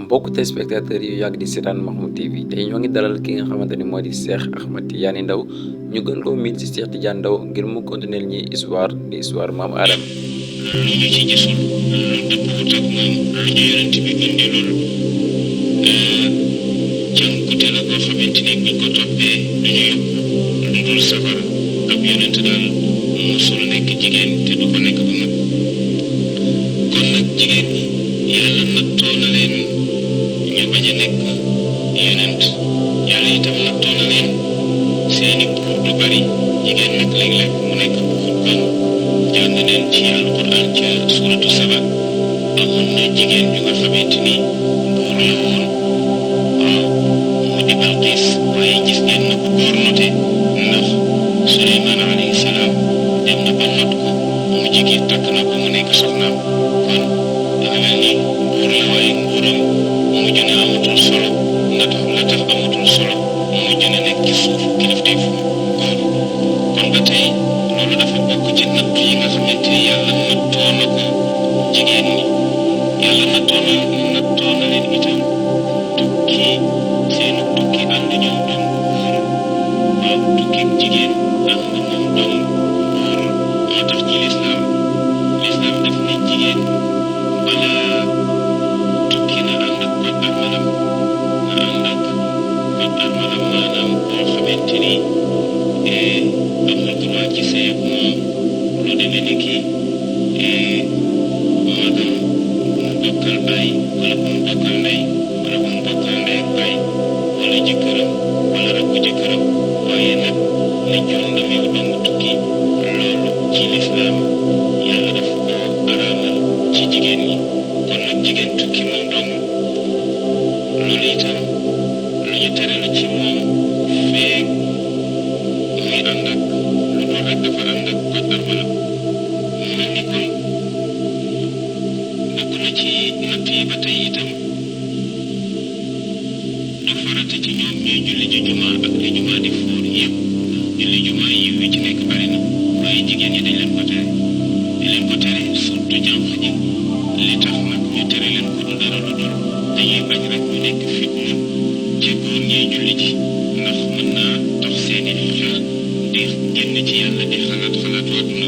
mbokk téléspectateurs yu yàgg di seetaan Mahmoud TV tey ñoo ngi dalal ki nga xamante ni moo di Cheikh Ahmed Tidiane Ndao ñu gën koo miin ci Cheikh Tidiane Ndao ngir mu continuer ñi histoire di histoire maam Adama. lu ñu ci gisul lu dëppwut ak moom lu ñu yonent bi indilool cànkute la koo xamante ni buñ ko toppee duñu yóbbu lu dul safara ab yonent daal musul nekk jigéen te du ko nekk bu mag kon nag jigéen ñi yàlla nattoo na leen ñu bañ a nekk yonent yàlla itam nattoo na leen seeni buur du bari jigéen nag léeg-léeg mu nekk buur doom jàng neen ci alquran ca suratu saba amoon na jigéen ñu nga xamante ni buur la woon waaw mu di Balqiis waaye gis ngeen na ko góor note ndax Suleymaan alayhi salaam dem na ba not ko mu jigi takk na ko mu nekk soxnaam kon dana mel ni buur la waaye nguuram mujj na amatul solo la tax amatul solo mujj na nekk ci suuf kilifteefu góor kon ba tey loolu dafa bokk ci natt yi nga xamante ni yàlla nattoo na ko jigéen ñi yàlla nattoo na leen itam tukki seenu tukki ànd ñoom doom góor waaw tukki jigéen ànd moom doom góor moo tax ci lislaam daf ne jigéen balaa tukki na ànd ak kot armalam maanaam boo xamante ni amul droit ci sëy ak moom lu demee ni ki magam mu bokkal baay wala bu mu bokkal ndey wala bu mu bokkal ndey ak baay wala jëkkëram wala rakku jëkkëram waaye nag ne jur ndameew doomu tukki loolu ci lislaam yàlla daf ko araamal ci jigéen ñi kon nag jigéen tukki moom dong loolu itam lu ñu tere la ci moom feek muy ànd ak lu dul rek dafa ànd ak kot armalam mu mel ni kon bokk na ci natt yi ba tey itam du farata ci ñoom ñuy julli ji jumaa ak li jumaa di fóor yëpp julli jumaa yiw yi ci nekk bari na waaye jigéen ñi dañ leen ko tere surtout jànq ji li tax nag ñu tere leen ko du dara lu dul dañuy bañ rek ñu nekk fitna ci góor ñiy julli ji ndax mën naa tax seeni xel di génn ci yàlla di xalaatu àdduna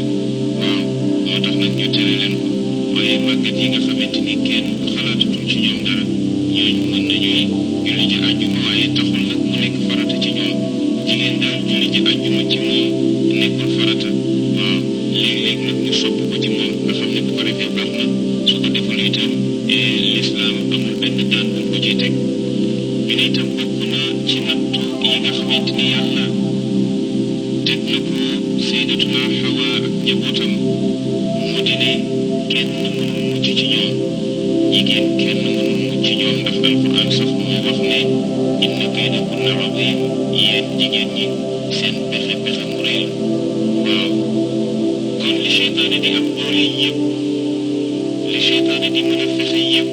waaw moo tax nag ñu tere leen ko waaye màggat yi nga xamante ni kenn xalaatatul ci ñoom dara ñooñu mën nañuy julli ji àjjuma waaye taxul nag mu nekk farata ci ñoom jigéen daal julli ji àjjuma ci moom nekkul farata waaw léeg-léeg nag ñu sopp ko ci moom nga xam ne bu ko defee baax na su ko deful itam lislaam amul benn daan bu ko ciy teg ñu ne itam bokk na ci nattu yi nga xamante ni yàlla teg na ko sayyidatuna Hawa ak njabootam mu di ne kenn mënul mucc ci ñoom jigéen kenn mënul mucc ci ñoom ndax alquran sax moo wax ne inna kaydakunna azim yéen jigéen ñi seen pexe mu rëy la waaw kon li seytaane di am doole yëpp li seytaane di mën a fexe yëpp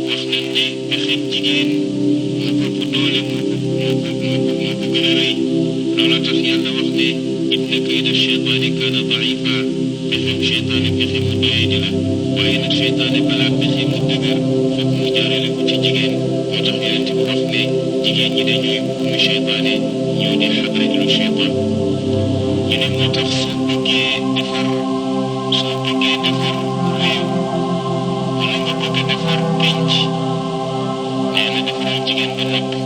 wax nañ ne pexe jigéen moo ko ëpp doole moo ko gën a rëy loola tax yàlla wax ne inna kayda seytaane kaana daifa pexem seytaane pexe mu doye di la waaye nag seytaane balaa pexe mu dëgër foog mu jaarale ko ci jigéen moo tax yonent bi wax ne jigéen ñi dañuy buumu seytaane ñoo di xadrajlu seytaan ñu ne moo tax soo bëggee defar réew wala nga bëgg a defar penc nee na defaral jigéen ba noppi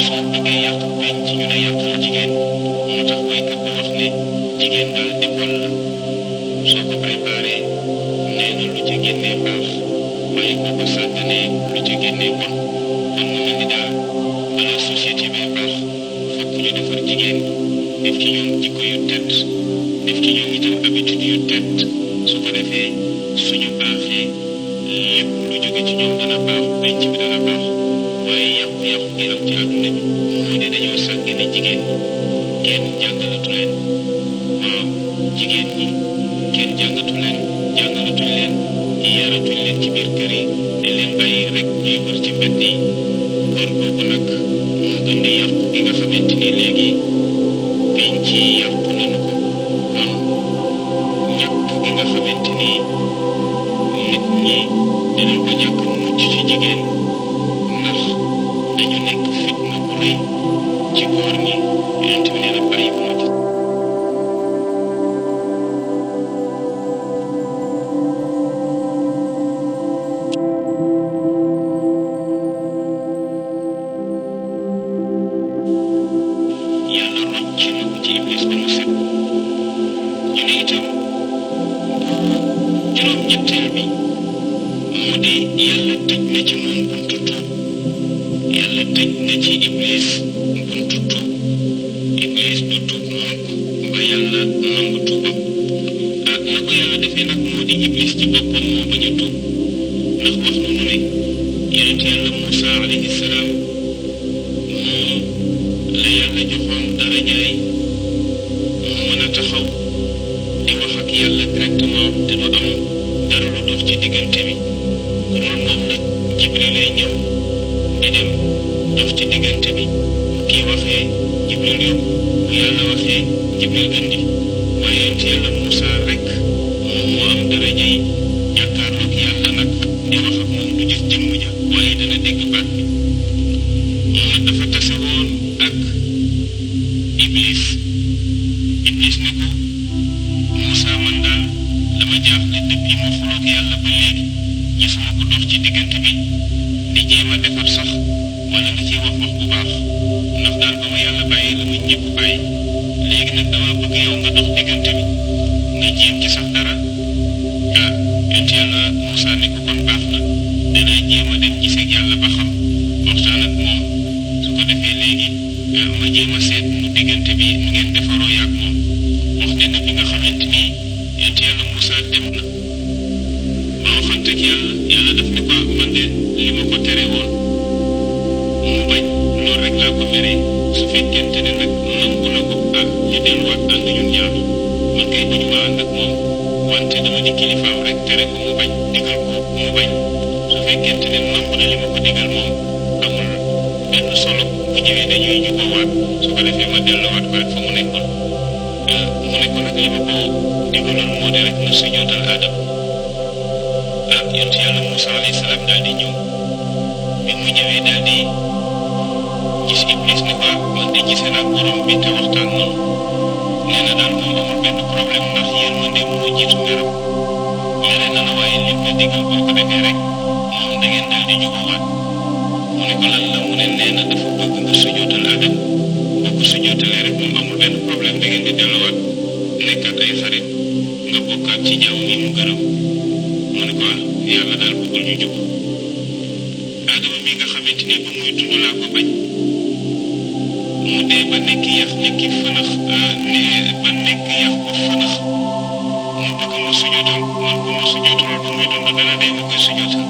soo bëggee yàq penc ñu ne yàqal jigéen moo tax waykat bi wax ne jigéen daal école la soo ko préparé nee na lu ci génnee baax waaye boo ko sàgganee lu ci génnee bon kon mu mel ni daal balaa société bee baax fokk ñu defar jigéen def ci ñoom jikko yu tedd def ci ñoom itam habitude yu tedd su ko defee suñu baaxee lépp lu jóge ci ñoom dana baax penc bi dana baax waaye yàqu-yàqu gi am ci àdduna bi moo ne dañoo sàggane jigéen kenn jàngalatu leen waaw jigéen ñi kenn jàngalatuñ leen yaratuñ leen ci biir kër yi dañ leen bàyyi rek ñuy wër ci mbedd yi góor boobu nag moo indi yàqu gi nga xamante ni léegi penc yi yàqu nañu ko kon ñàkk gi nga xamante ni nit ñi dinañ ko ñàkk mucc ci jigéen ndax dañu nekk fitna bu rëy ci góor ñi yonent bi nee na bàyyi bu ma ci yàlla rocc na ko ci iblis ba mu set ñu ne itam juróom-ñetteel bi moo di yàlla tëj na ci moom buntu tuub yàlla tëj na ci iblis buntu tuub iblis du tuub mukk ba yàlla nangu tuubam na ko yàlla defee nag moo di iblis ci boppam moo bañ a tuub ndax wax nañu ne yonent yàlla Moussa alayhi salaam moom la yàlla joxoon darajaay mu mën a taxaw di wax ak yàlla directement te du am dara lu dox ci diggante bi ku dul moom nag Jibril lay ñëw di dem dox ci diggante bi kii waxee Jibril yóbbu bu yàlla waxee Jibril indi waaye yonent yàlla Moussa rek moom moo am daraja yi jàkkaarloog yàlla nag di wax ak moom du gis jëmm ja waaye dana dégg baat bi moom nag dafa tase woon ak iblis ne ko Moussa man daal dama jaaxle depuis ma xuloog yàlla ba léegi gisuma ko dox ci diggante bi di jéem a defar sax wala nga ciy wax bu baax ndax daal ba ma yàlla bàyyi la ma ñëpp bàyyi léegi nag dama bëgg yow nga dox diggante bi nga jéem ci sax dara yonent yàlla Moussa ne ko kon baax na danaa jéem a dem giseeg yàlla ba xam waxtaan ak moom su ko defee léegi ma jéem a seet nu diggante bi nu ngeen defaroo yaag moom wax ne na bi nga xamante ni yonent yàlla Moussa dem na ba waxante ak yàlla daf ne ko man de li ma ko tere woon mu bañ loolu rek laa ko meree su fekkente ne nag nangu na ko ñu delluwaat ànd ñun ñaar man kay duñu ma ànd ak moom wante dama di kilifaam rek tere ko mu bañ digal ko mu bañ su fekkente ne nangu na li ma ko digal moom amul benn solo bu ñëwee dañuy jubóowaat su ko defee ma delluwaat ko rek fa mu nekkoon mu ne ko nag li ma ko digaloon moo di rek mu sujjóotal Aadama yonent yàlla Moussa alayhi salaam daal di ñëw bi mu ñëwee daal di gis iblis ne ko man de gisee naa borom bi te waxtaan noonu nee na daal moom amul benn problème ndax yërmande moo jiitu meram mere na la waaye lim la digal boo ko defee rek moom da ngeen daal di jubóowaat mu ne ko lan la mu ne nee na dafa bëgg nga sujjóotal Aadama boo ko sujjóotalee rek moom amul benn problème da ngeen di delluwaat nekkaat ay xarit nga bokkaat ci jaww yi mu gërëm mu ne ko yàlla daal bëggul ñu jub Aadama mi nga xamante ni ba muy dund laa ko bañ mu dee ba nekk yax nekki fënax ba nekk yax ba fënax mu bëgg ma sujjóotal man bu ma sujjóotal ba muy dund dana dee ma koy sujjóotal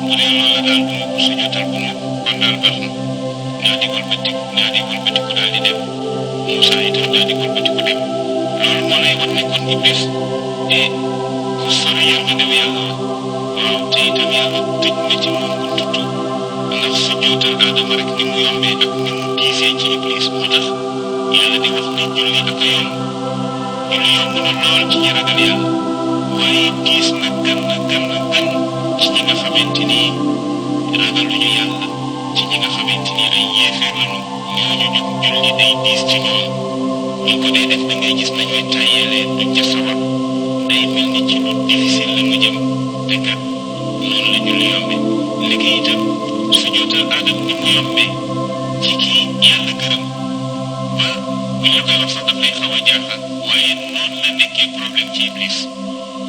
bu dee loola daal du ma ko sujjóotal bu ma kon daal baax na naa di wëlbatiku daal di dem Moussa itam daal di wëlbatiku dem loolu moo lay wan ne kon Iblis ku sori yërmande yàlla la waaw te itam yàlla tëj na ci moom buntu tuub ndax sujjóotal Aadama rek ni mu yombee ak ni mu diisee ci Iblis moo tax yàlla di wax ne julli ak a yomb julli yomb na lool ci ñi ragal yàlla waaye diis na gan ci ñi nga xamante ni ragaluñu yàlla ci ñi nga xamante ni ay yéefeer lañu ñooñu jóg julli day diis ci ñoom ñu ko dee def da ngay gis nañuy tàyyeelee duñ ca sawar day mel ni ci lu difficile la mu jëm te kat noonu la julli yombe léegi itam sujjóotal Aadama ni mu yombee ci kii yàlla gërëm ba bu ñu la koy wax sax daf lay xaw a jaaxal waaye noonu la nekkee problème ci Iblis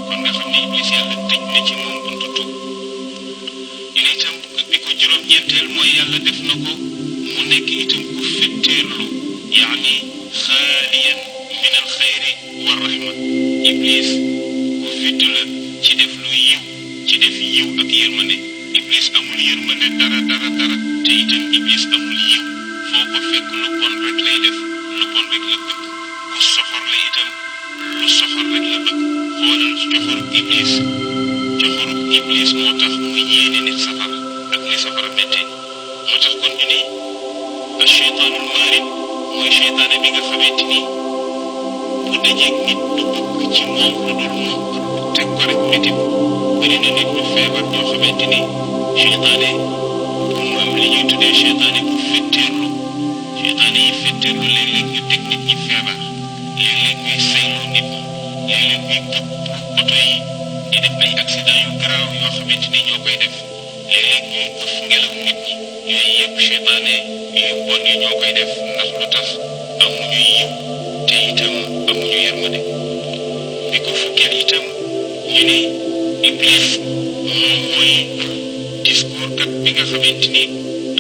kon nga xam ne Iblis yàlla tëj na ci moom buntu tuub yéen itam bi ko juróom-ñeenteel mooy yàlla def na ko mu nekk itam ku fetteerlu yaani xaaliyan min al xayri wa rahma Iblis ku fettu la ci def lu yiw ci def yiw ak yërmande Iblis amul yërmande dara te itam Iblis amul yiw foo ko fekk lu bon rek lay def lu bon rek la bëgg ku soxor la itam lu soxor rek la bëgg xoolal coxorub Iblis moo tax mu yéene nit safara ak ni safara méttee moo tax kon ñu ne ak cheytaanul maarid mooy cheytaane bi nga xamante ni bu dajeeg nit du bëgg ci moom lu dul mu teg ko rek métti bëri na nit ñu feebar ñoo xamante ni seytaane pour mu am li ñuy tuddee seytaane bu fetteerlu seytaane yi fetteerlu léeg-léeg ñu teg nit ñi feebar léeg-léeg ñuy sayloo nit ñi léeg-léeg ñuy këpp oto yi di def ay accident yu garaaw yoo xamante ni ñoo koy def léeg-léeg ñuy ëff ngelaw nit ñi yooyu yëpp seytaane yu bon yi ñoo koy def ndax lu tax amuñu yiw te itam amuñu yërmande bi ko fukkeel itam ñu ne Iblis moom mooy discours kat bi nga xamante ni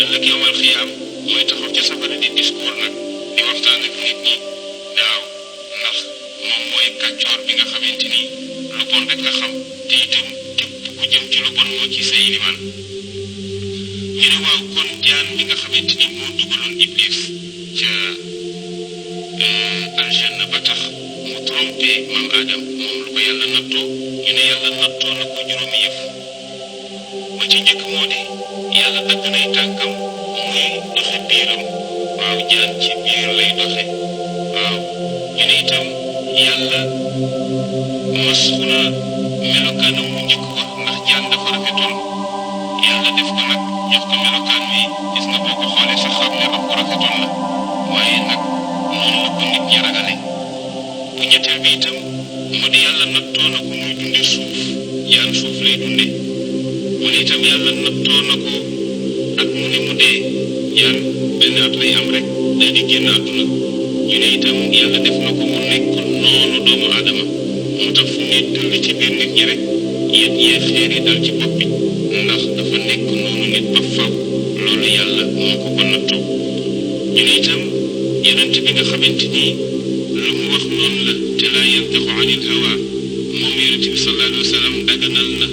ëllëg yawmal xiyaam mooy taxaw ca safara di discours nag di waxtaan ak nit ñi waaw ndax moom mooy kàccoor bi nga xamante ni lu bon rek nga xam te itam képp ku jëm ci lu bon moo ci say liman ñu ne waaw kon jaan bi nga xamante ni moo dugaloon Iblis ca aljanna ba tax mu trompé maam Adam moom lu ko yàlla nattoo ñu ne yàlla nattoo na ko juróomi yëf ba ci njëkk moo di yàlla dagg nay tànkam muy doxe biiram waaw jaan ci biir lay doxe waaw ñu ne itam yàlla masxu na melokaanam mu njëkk wax ndax jaan dafa rafetoon yàlla def ko nag jox ko melokaan wi gis nga boo ko xoolee sax xam ne ab rafetoon la waaye nag noonu la ko nit ñi ragale bu ñetteel bi itam moo di yàlla nattoo na ko muy dunde suuf jaan suuf lay dunde mu ne itam yàlla nattoo na ko at mu ne mu dee jaan benn at lay am rek daal di génn àdduna ñu ne itam yàlla def na ko mu nekk noonu doomu aadama moo tax fu nit dund ci biir nit ñi rek yéen yee xeer yi dal ci bopp bi ndax dafa nekk noonu nit ba faw loolu yàlla moo ko nattoo ñu ne itam yonent bi nga xamante ni lu mu wax noonu la te laa yantiqu anil hawa moom yonent bi sallallahu alayhi wa sallam daganal na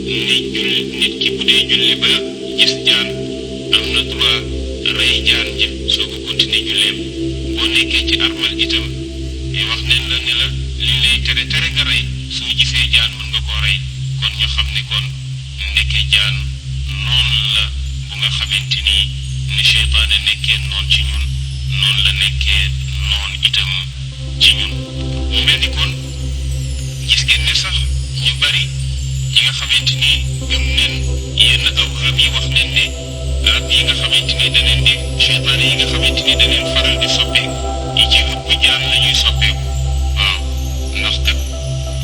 ni julli nit ki bu dee julli ba gis jaan am na droit rey jaan ja soo ko continuer julleem boo nekkee ci armal itam wax nañ la ne la li lay tere nga rey soo gisee jaan mën nga koo rey kon ñu xam ne kon ndekkee jaan noonu la bu nga xamante ni seytaane nekkee noon ci ñun noonu la nekkee noon itam ci ñun mu mel ni kon gis ngeen ne sax ñu bari ñi nga xamante ni gëm neen yenn awhaam yi wax nañ ne rab yi nga xamante ni daneen di seytaane yi nga xamante ni daneen faral di soppeeku yi ci ëpp jaan la ñuy soppeeku waaw ndax kat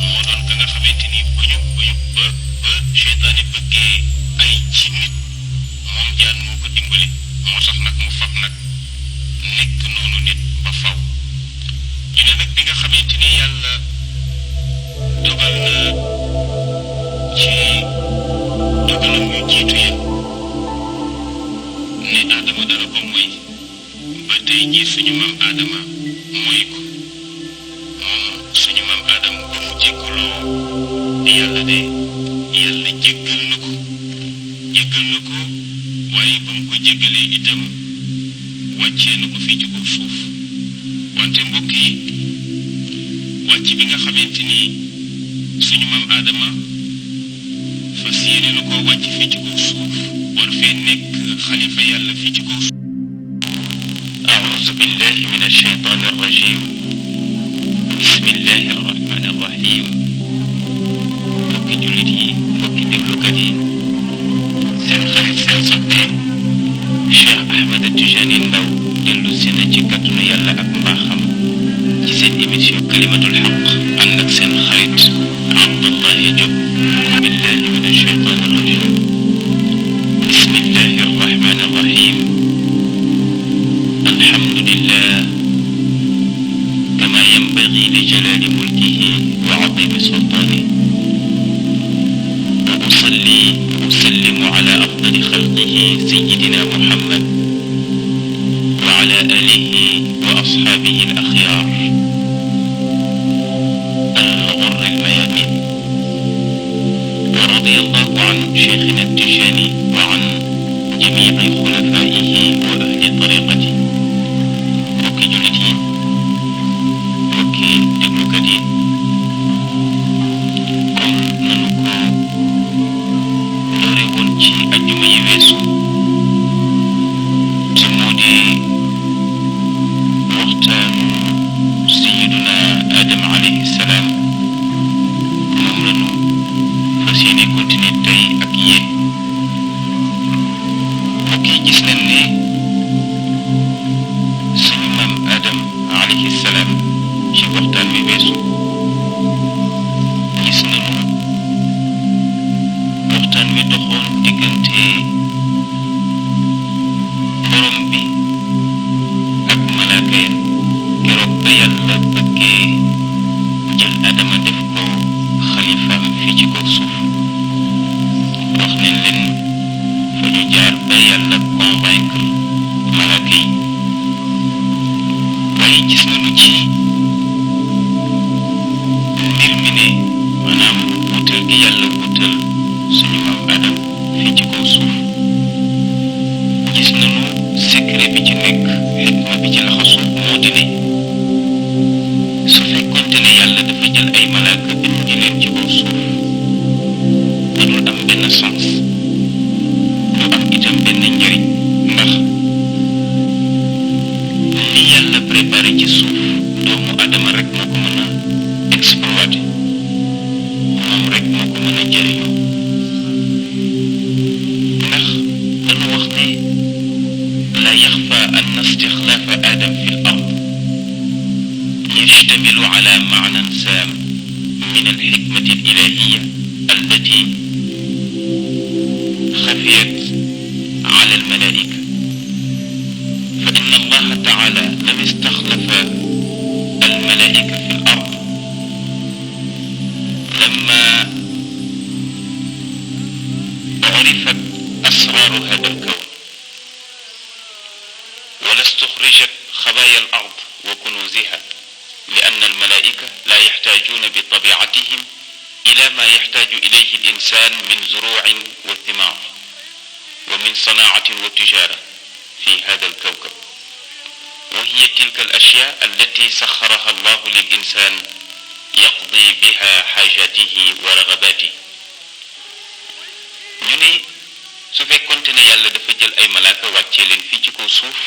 moo doon ka nga xamante ni ba seytaane bëggee ay ci nit moom jaan moo ko dimbali moo tax nag mu fab nag nekk noonu nit ba faw ñu ne nag bi nga xamante ni yàlla dogal na ci dogalam yu jiitu ya ne Adama dana ko mooy ba tey jii suñu maam Adama mooy ko moom suñu maam Adama ba mu jéggaloo yàlla de yàlla jéggal na ko waaye ba mu ko jéggalee itam wàccee na ko fii ci kaw suuf wante mbokk yi wàcc bi nga xamante ni suñu maam Adama fas yéene na koo wàcc fii ci kaw suuf war fee nekk xalifa yàlla fii ci kaw suuf. أعوذ بالله من الشيطان الرجيم بسم الله الرحمن الرحيم mbokki jullit yi mbokki déglukat yi seen xarit seen soppe Cheikh Ahmed Tidiane Ndao dellu si na ci kàttanu yàlla ak mbaaxam ci seen émission kalimatul xaq ànd ak seen xarit Abdallahi Diop billahi min ashaytan arrajim bismillahi arrahmani arrahim alhamdulillah kama yanbaghi li jalali mulkihi wa azimi sultanihi وأصلي وأسلم على أفضل خلقه سيدنا محمد وعلى آله وأصحابه الأخيار الغر الميامين ورضي الله عن شيخنا التجاني وعن جميع خلفائه وأهل طريقته وكي جلتي وكي دبلكتي ci ajjuma yi weesu te moo di waxtaanu sayiduna Adama alayhi salaam moom la ñu fas yéene continuer tey ak yéen ñu jaar ba yàlla convaincre malaaka yi waaye gis nañu ci mbir mi ne maanaam wutal gi yàlla wutal suñu maam Adam fii ci kaw suuf gis nañu secret bi ci nekk xikma bi ci laxasu moo di ne su fekkonte ne yàlla dafa jël ay malaaka indi leen ci kaw suuf dadul am benn sens du am itam benn njëriñ ndax li yàlla préparé ci suuf doomu adama rek moo ko mën a exploité moom rek moo ko mën a jëriñoo ndax dañu wax ne la yaxfa anna istixlaafa adam fi l ard يشتمل على معنى سام من الحكمة الإلهية التي خفيت على الملائكة فإن الله تعالى لم استخلف الملائكة في الأرض لما عرفت أسرار هذا الكون ولا استخرجت خبايا الأرض وكنوزها لأن الملائكة لا يحتاجون بطبيعتهم إلى ما يحتاج إليه الإنسان من زروع وثمار ومن صناعة وتجارة في هذا الكوكب وهي تلك الأشياء التي سخرها الله للإنسان يقضي بها حاجاته ورغباته ñu ne su fekkonte ne yàlla dafa jël ay malaaka wàccee leen fii ci kaw suuf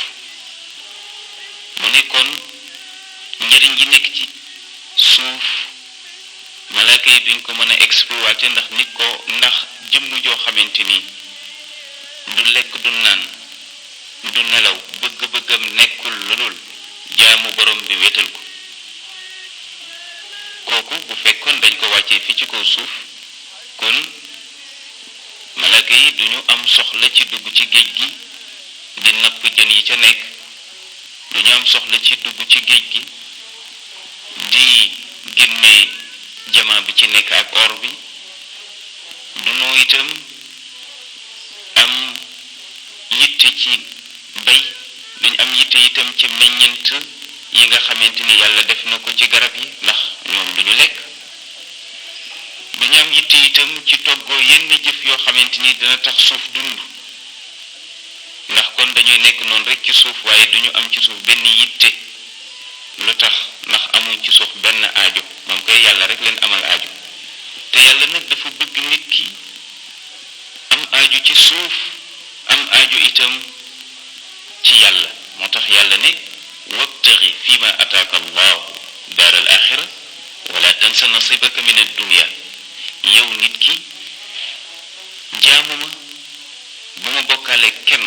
mu ne kon njëriñ gi nekk ci suuf malaaka yi duñ ko mën a exploité ndax jëmm joo xamante ni du lekk du naan du nelaw bëgg-bëggam nekkul lulul jaamu borom bi wéetal ko kooku bu fekkoon dañ ko wàccee fii ci kaw suuf kon malaaka yi duñu am soxla ci dugg ci géej gi di napp jën yi ca nekk duñu am soxla ci dugg ci géej gi di génne jamaa bi ci nekk ak or bi dunoo itam am yitte ci bay duñ am yitte itam ci meññent yi nga xamante ni yàlla def na ko ci garab yi ndax ñoom duñu lekk duñu am yitte itam ci toggoo yenn jëf yoo xamante ni dina tax suuf dund ndax kon dañuy nekk noonu rek ci suuf waaye duñu am ci suuf benn yitte lu tax ndax amuñ ci suuf benn aajo moom koy yàlla rek leen amal aajo te yàlla nag dafa bëgg nit ki am aajo ci suuf am aajo itam ci yàlla moo tax yàlla ne wabtaxi fi ma ataaka allahu daar al axira wala tansa nasibaka min addunia yow nit ki jaamu ma bu ma bokkaale kenn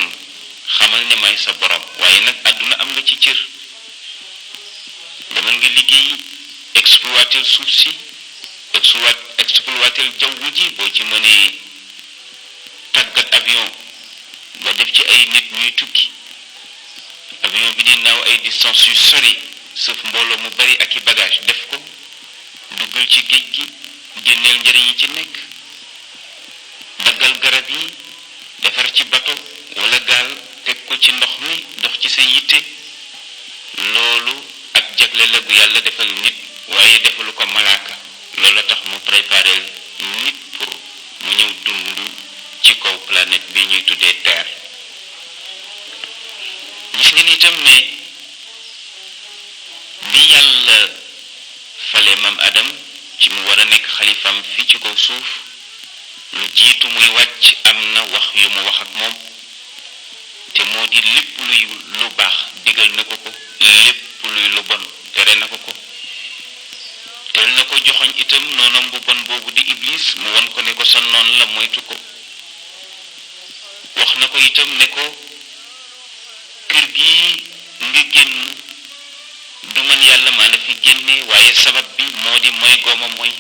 xamal ne may sa borom waaye nag àdduna am nga ci cër demal nga liggéey exploiter suuf si exploiter jaww ji boo ci mënee tàggat avion ba def ci ay nit ñuy tukki avion bi di naaw ay distance yu sori sëf mbooloo mu bari ak i bagage def ko duggal ci géej gi génneel njëriñ yi ci nekk daggal garab yi defar ci bato wala gaal teg ko ci ndox mi dox ci sa yitte loolu ak jagle la bu yàlla defal nit waaye defalu ko malaaka loolu la tax mu préparé nit pour mu ñëw dund ci kaw planète bi ñuy tuddee terre gis ngeen itam ne bi yàlla fale maam Adam ci mu war a nekk xalifaam fii ci kaw suuf lu jiitu muy wàcc am na wax yu mu wax ak moom te moo di lépp luy lu baax digal na ko lépp luy lu bon tere na ko teel na ko joxoñ itam noonam bu bon boobu di iblis mu won ko ne ko sa noon la moytu ko wax na ko itam ne ko kër gi nga génn du man yàlla maa la fi génne waaye sabab bi moo di mooy gooma mooy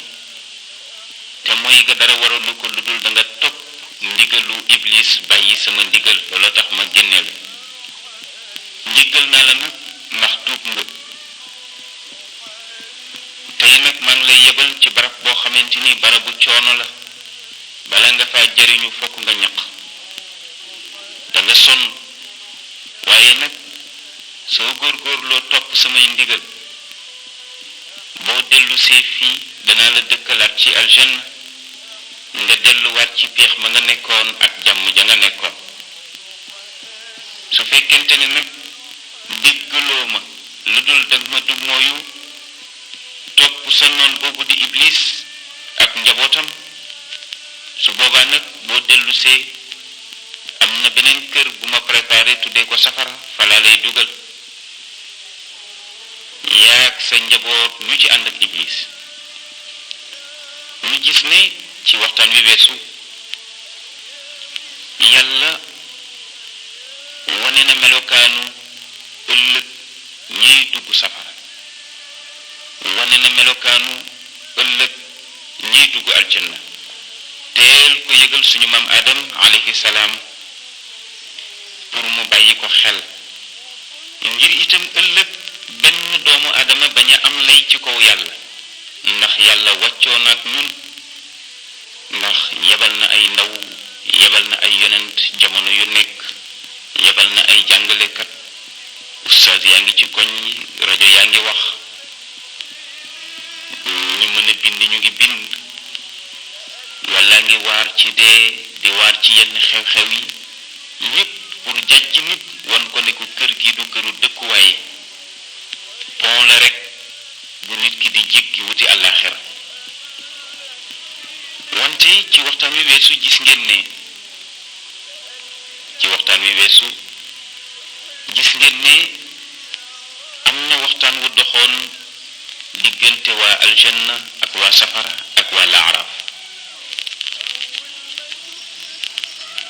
te mooy ga dara waralu ko lu dul da nga topp ndigalu iblis bàyyi sama ndigal loolu tax ma génne la njëggal naa la nag ndax tuub nga tey nag maa ngi lay yebal ci barab boo xamante ni barabu coono la bala nga faa jariñu fokk nga ñaq nga sonn waaye nag soo góorgóorloo topp samay ndigal boo dellu see fii danaa la dëkkalaat ci aljanna nga delluwaat ci péex ma nga nekkoon ak jàmm ja nga nekkoon su fekkente ne nag déggaloo ma lu dul dag ma du mooyu topp sa noon boobu di iblis ak njabootam su boobaa nag boo dellusee am na beneen kër bu ma préparé tuddee ko safara falaa lay dugal yaag sa njaboot ñu ci ànd ak iblis ñu gis ne ci waxtaan wi weesu yàlla wane na melokaanu ëllëg ñiy dugg safara wane na melokaanu ëllëg ñiy dugg aljanna teel ko yëgal suñu maam Adam alayhi salaam pour mu bàyyi ko xel ngir itam ëllëg benn doomu Adama bañ a am lay ci kaw yàlla ndax yàlla wàccoon ak ñun ndax yebal na ay ndaw yebal na ay yonent jamono yu nekk yebal na ay jàngalekat ustaas yaa ngi ci koñ rajo yaa ngi wax ñi mën a bind ñu ngi bind walla ngi waar ci dee di waar ci yenn xew-xew yi yépp pour jàjj nit wan ko ne ko kër gi du këru dëkkuwaay pont la rek bu nit ki di jéggi wuti àllaaxira wante ci waxtaan wi weesu gis ngeen ne am na waxtaan wu doxoon diggante waa aljanna ak waa safara ak waa laaraaf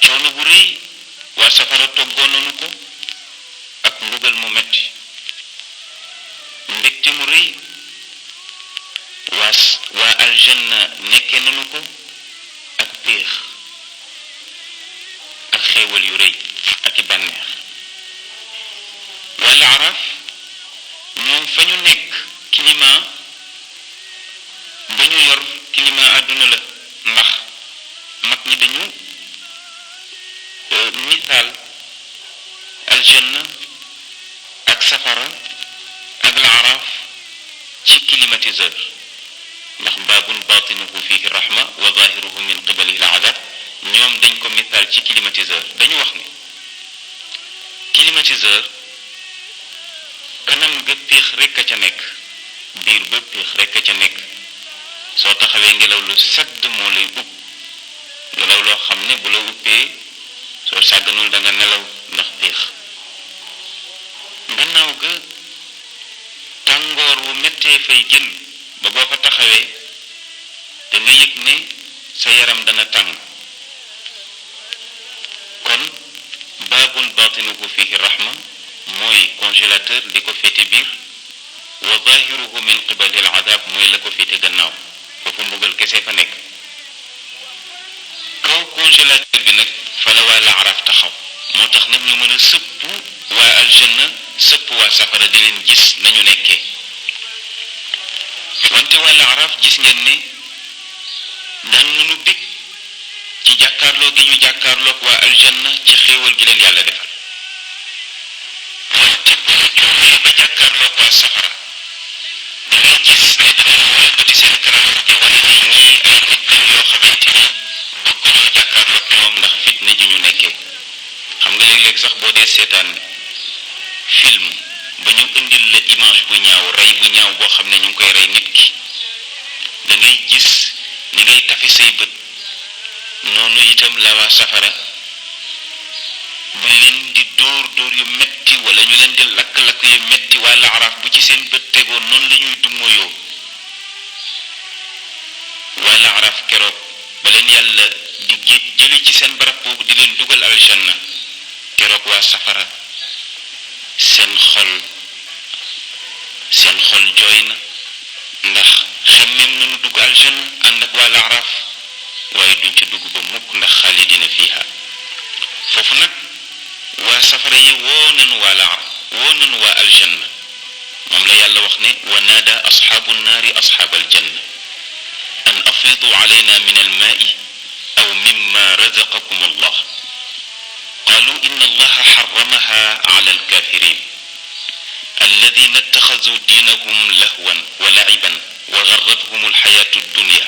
coono bu rëy waa safara toggoon nañu ko ak mbugal mu metti mbégte mu rëy waa aljanna nekkee nañu ko ak péex ak xéewal yu rëy ak i bànneex waa laaraaf ñoom fa ñu nekk climat ba ñu yor climat àdduna la ndax mag ñi dañu misaal aljanna ak safara ak laaraaf ci climatiseur ndax baabun baatinuhu fihi rahma wa zahiruhu min qibalihi al-azab ñoom dañ ko misaal ci climatiseur dañu wax ni climatiseur kanam ga péex rekk a ca nekk biir ba péex rekk a ca nekk soo taxawee ngelaw lu sedd moo lay upp ngelaw loo xam ne bu la uppee soo sàgganul da nga nelaw ndax péex gannaaw ga tàngoor wu méttee fay génn ba boo fa taxawee da nga yëg ne sa yaram dana tàng kon baabun baatinuhu fihi rahma mooy congélateur li ko féete biir wa zahiruhu min qibali al adab mooy la ko féete gannaaw foofu mbugal kese fa nekk kaw congélateur bi nag fa la waa laaraaf taxaw moo tax nag ñu mën a sëpp waa aljanna sëpp waa safara di leen gis nañu nekkee wante waa laaraaf gis ngeen ne daan nañu bég ci jàkkaarloo gi ñu jàkkaarloog waa aljanna ci xéewal gi leen yàlla defal wante bu ñu jógee ba jàkkaarloog waa safara da ngay gis ne dinañ wëlbati seen kanam di wane ne ñii ay nit lañ yoo xamante ni bëgguñoo jàkkaarloog ñoom ndax fitna ji ñu nekkee xam nga léeg-léeg sax boo dee seetaan film ba ñu indil la image bu ñaaw rey bu ñaaw boo xam ne ñu ngi koy rey nit ki da ngay gis ni ngay tafi say bët noonu itam la waa safara bu leen di dóor yu metti wala ñu leen di lakk-lakk yu metti waa laaraaf bu ci seen bët tegoon noonu la ñuy dummoyoo waa laaraaf keroog ba leen yàlla di jëli ci seen barab boobu di leen dugal aljanna keroog waa safara seen xol jooy na ndax xemmem nañu dugg aljanna ànd ak waa laaraaf waaye duñ ca dugg ba mukk ndax xaalidina fiha foofu nag waa safara yi woo nañu waa aljanna moom la yàlla wax ne wa naada asxaabu nnaari asxaab aljanna an afiidu alayna min almaai aw mimma razaqakum allah قالوا إن الله حرمها على الكافرين الذين اتخذوا دينهم لهوا ولعبا وغرتهم الحياة الدنيا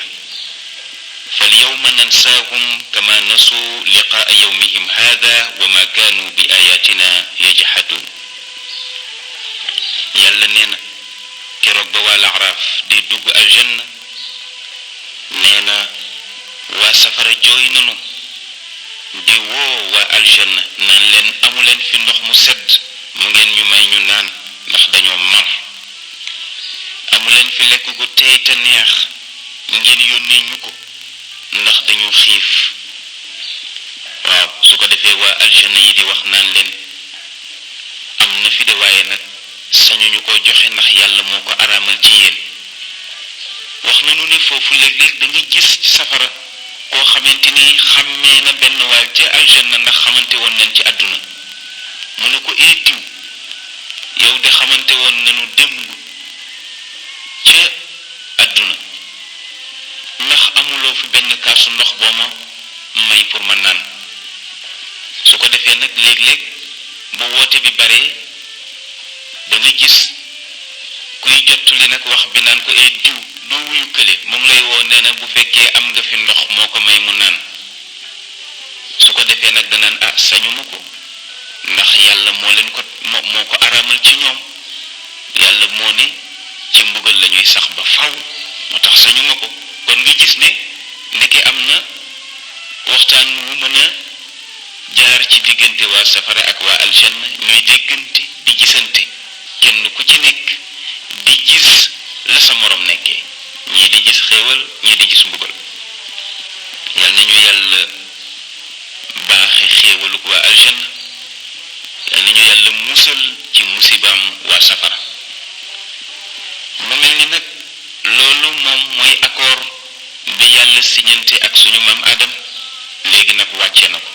فاليوم ننساهم كما نسوا لقاء يومهم هذا وما كانوا بآياتنا يجحدون يلا نينا keroog ba waa Laaraaf di dugg aljanna nee na waa safara jooy nanu di woo waa aljanna naan leen amuleen fi ndox mu sedd mu ngeen ñu may ñu naan ndax dañoo mar amuleen fi lekk gu teey te neex ngeen yónnee ñu ko ndax dañoo xiif waaw su ko defee waa aljanna yi di wax naan leen am na fi de waaye nag sañu ñu ko joxe ndax yàlla moo ko araamal ci yéen wax nañu ne foofu léeg-léeg da nga gis ci safara koo xamante ni xàmmee na benn waay ca aljanna ndax xamante woon nañ ci àdduna mu ne ko diw yow de xamante woon nañu démb ca àdduna ndax amuloo fi benn kaasu ndox boo ma may pour ma naan su ko defee nag léeg-léeg bu woote bi baree da nga gis kuy jottali nag wax bi naan ko diw doo wuyu kële moom lay woo nee na bu fekkee am nga fi ndox moo ko may mu naan su ko defee nag danaan sañu ma ko ndax yàlla moo leen ko moo ko araamal ci ñoom yàlla moo ne ci mbugal la ñuy sax ba faw moo tax sañu ma ko kon nga gis ne ndeke am na waxtaan wu mën a jaar ci diggante waa safara ak waa aljanna ñuy déggante di gisante kenn ku ci nekk di gis la sa morom nekkee ñii di gis xéewal ñii di gis mbugal yal nañu yàlla baaxe xéewaluk waa aljanna yal nañu yàlla musal ci musibaam waa safara mu mel ni nag loolu moom mooy accord bi yàlla siñante ak suñu maam Adam léegi nag wàcce na ko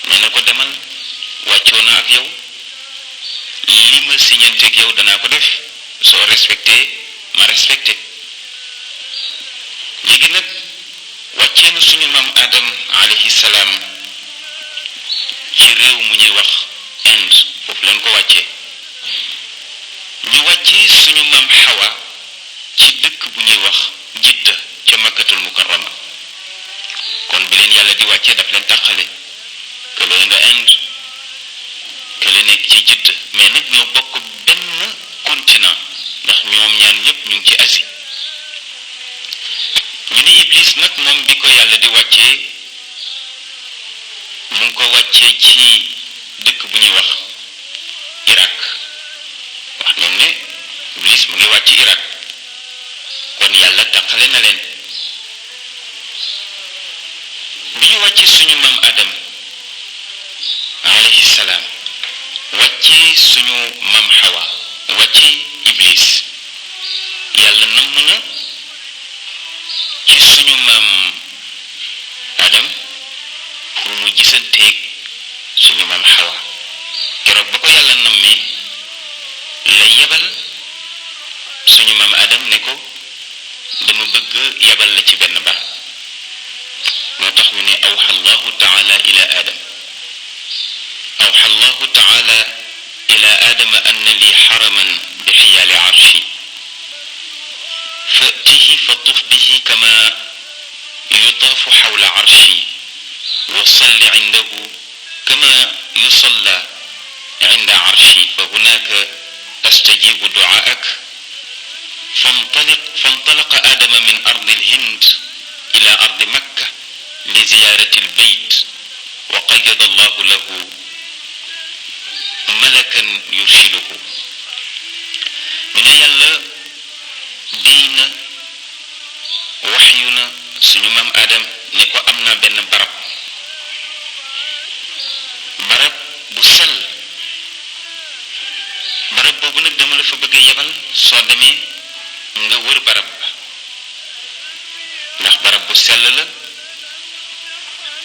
nee na ko demal wàccoo na ak yow li ma siñante ak yow danaa ko def soo respecté ma respecté léegi nag wàccee na suñu maam Adam alayhi salaam ci réew mu ñuy wax Inde foofu leen ko wàccee ñu wàccee suñu maam Hawa ci dëkk bu ñuy wax Jidda ca Makkatul Mukarrama kon bi leen yàlla di wàccee daf leen tàqale kële nga Inde kële nekk ci Jidda mais nag ñoo bokk benn continent ndax ñoom ñaan ñépp ñu ngi ci Asie ñu ni Iblis nag moom bi ko yàlla di wàccee mu ngi ko wàccee ci dëkk bu ñuy wax Irak wax nañ ne Iblis mu ngi wàcc Irak kon yàlla tàqale na leen bi ñu wàccee suñu maam Adam alayhi salaam wàccee suñu maam Hawa wàccee Iblis yàlla namm na ci suñu maam Adam pour mu gisanteeg suñu maam Hawa keroog ba ko yàlla nammee la yebal suñu maam Adam ne ko dama bëgg yebal la ci benn barab moo tax ñu ne awxa allahu taala ila adam awxa allahu taala ila adama anna li xaraman bi xiyaali arshi fatihi fa tuf bihi kama yutaafu xawla arshi wa salli cindahu kama yusalla cinda arshi fa hunaka astajibu ducaak فانطلق آدم من أرض الهند إلى أرض مكة لزيارة البيت وقيض الله له ملكا يرشده من يلا دين وحينا سنمام آدم نكو أمنا بن برب بسل برب بوبنا دمال فبغي يبال سو دمي nga wër barab ba ndax barab bu sell la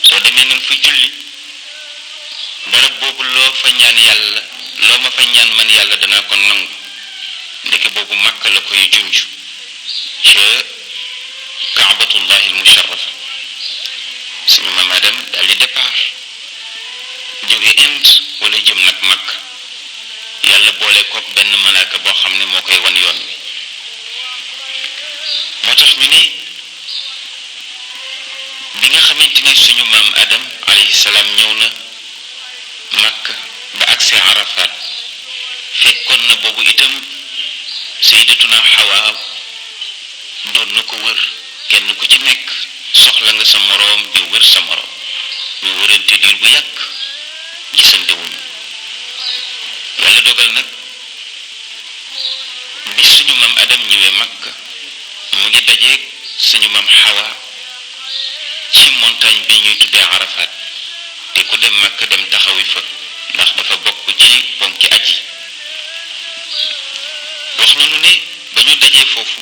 soo demee na nga fa julli barab boobu loo fa ñaan yàlla loo ma fa ñaan man yàlla danaa ko nangu ndeke boobu Makka la koy junj ca kaabatullahi almusharrafa suñu maam Adam daal di départ jóge Inde wala jëm nag Makka yàlla boole kook benn malaaka boo xam ne moo koy wan yoon wi moo tax ñu ne bi nga xamante ne suñu maam Adam alayhi salaam ñëw na Makka ba agsi Arafat fekkoon na boobu itam sayyidatuna Hawa doon na ko wër kenn ku ci nekk soxla nga sa moroom di wër sa moroom ñu wërante diir bu yàgg gisante wuñu yàlla dogal nag bi suñu maam Adam ñëwee Makka mu ngi dajeeg suñu maam Hawa ci montagne bi ñuy tuddee Arafat te ku dem Makka dem taxawi fa ndax dafa bokk ci ponki aji wax nañu ne ba ñu dajee foofu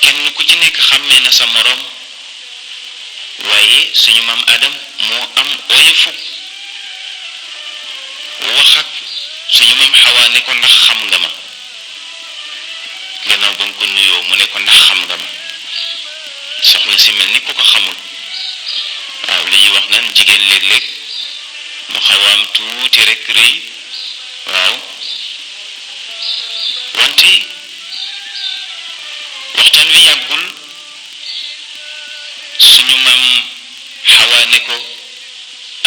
kenn ku ci nekk xàmmee na sa moroom waaye suñu maam Adam moo am oyofu wax ak suñu maam Hawa ne ko ndax xam nga ma gannaaw ba mu ko nuyoo mu ne ko ndax xam nga ma soxna si mel ni ku ko xamul waaw li ñuy wax naan jigéen léeg-léeg mu xaw a am tuuti rek rëy waaw wante waxtaan wi yàggul suñu maam Hawa ne ko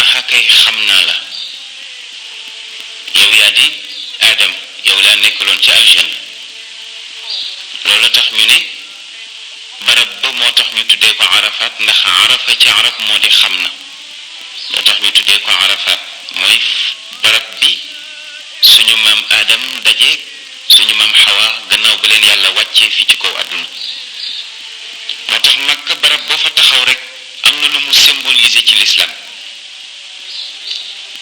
aha kay xam naa la yow yaa di Adam yow laa nekkaloon ci aljanna loolu tax ñu ne barab ba moo tax ñu tuddee ko Arafat ndax Arafa ci arab moo di xam na moo tax ñu tuddee ko Arafat mooy barab bi suñu maam Adam dajeeg suñu maam Hawa gannaaw ba leen yàlla wàccee fi ci kaw àdduna moo tax Makka barab boo fa taxaw rek am na lu mu symboliser ci l'islam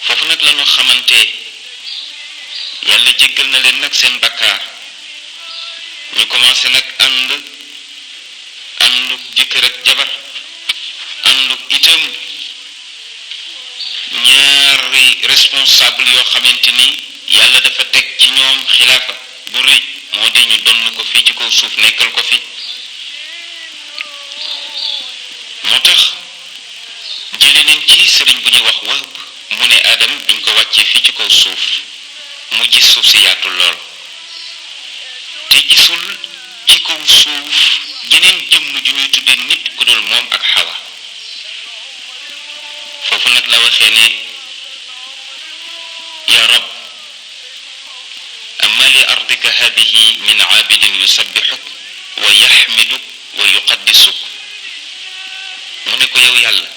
foofu nag la ñu xamante yàlla jéggal na leen nag seen bakkaar ñu commencé nag ànduk jëkkër ak jabar ànduk itam ñaari responsable yoo xamante ni yàlla dafa teg ci ñoom xilaafa bu rëy moo di ñu donn ko fii ci kaw suuf nekkal ko fi moo tax jële nañ ci sëriñ bu ñuy wax Wahb mu ne Adam biñ ko wàccee fii ci kaw suuf mu gis suuf si yaatu lool te gisul ci kaw suuf jeneen jëmm ju ñuy tuddee nit ku dul moom ak Hawa foofu nag la waxee ne ya rab amma li ardika hadihi min aabidin yusabbixuk wa yaxmiduk wa yuqaddisuk mu ne ko yow yàlla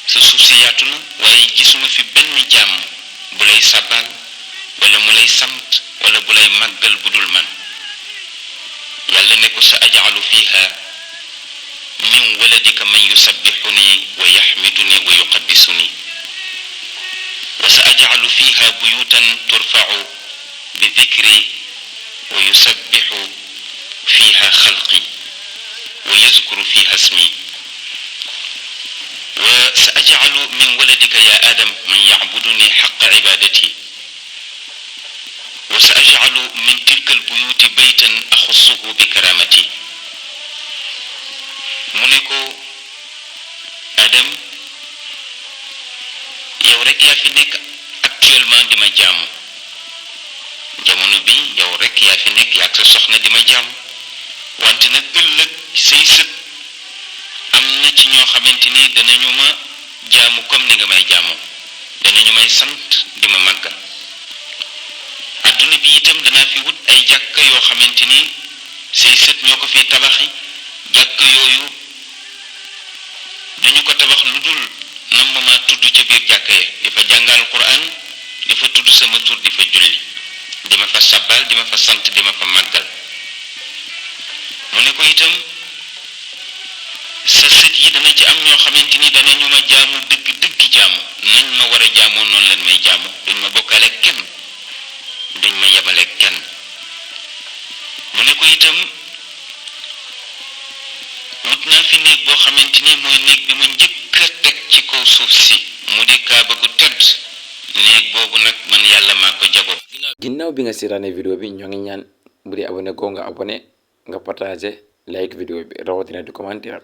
sa suuf si yaatu na waaye gisuma fi benn jàmm bu lay sabal wala mu lay sant wala bu lay màggal bu dul man yàlla ne ko sa ajcalu fiha min waladika man yusabbixuni wa yaxmiduni wa yuqaddisuni wa sa ajcalu fiha buyutan turfacu bi dikri wa yusabbixu fiha xalqi wa yazkuru fiha ismi wa sa ajcalu min waladika ya adam man yacbuduni xaqa cibadati wa sa ajcalu min tilka albuyuti baytan axussuhu bi karamati mu ne ko Adam yow rek yaa fi nekk actuellement di ma jaamu jamono bi yow rek yaa fi nekk yaa ak sa soxna di ma jaamu wante nag ëllëg say sët am na ci ñoo xamante ni danañu ma jaamu comme ni nga may jaamoo danañu may sant di ma màggal adduna bi itam danaa fi wut ay jàkka yoo xamante ni say sët ñoo ko fi tabaxi jàkka yooyu duñu ko tabax lu dul nam ma tudd ca biir jàkka ya di fa jàngal Qur'an di fa tudd sama tur di fa julli di ma fa sabbal di ma fa sant di ma fa màggal mu ne ko itam sa sët yi dana ci am ñoo xamante ni danañu ma jaamu dëgg jaamu nañ ma war a jaamoo noonu leen may jaamu duñ ma bokkaale kenn duñ ma yemale kenn mu ne ko itam wut naa fi néeg boo xamante ni mooy néeg bi ma njëkk a teg ci kaw suuf si mu di kaaba gu tëdd néeg boobu nag man yàlla maa ko jago ginnaaw bi nga seetaanee vidéo bi ñoo ngi ñaan bu dee abonné ko nga abonné nga partagé like vidéo bi rawatina di commentaire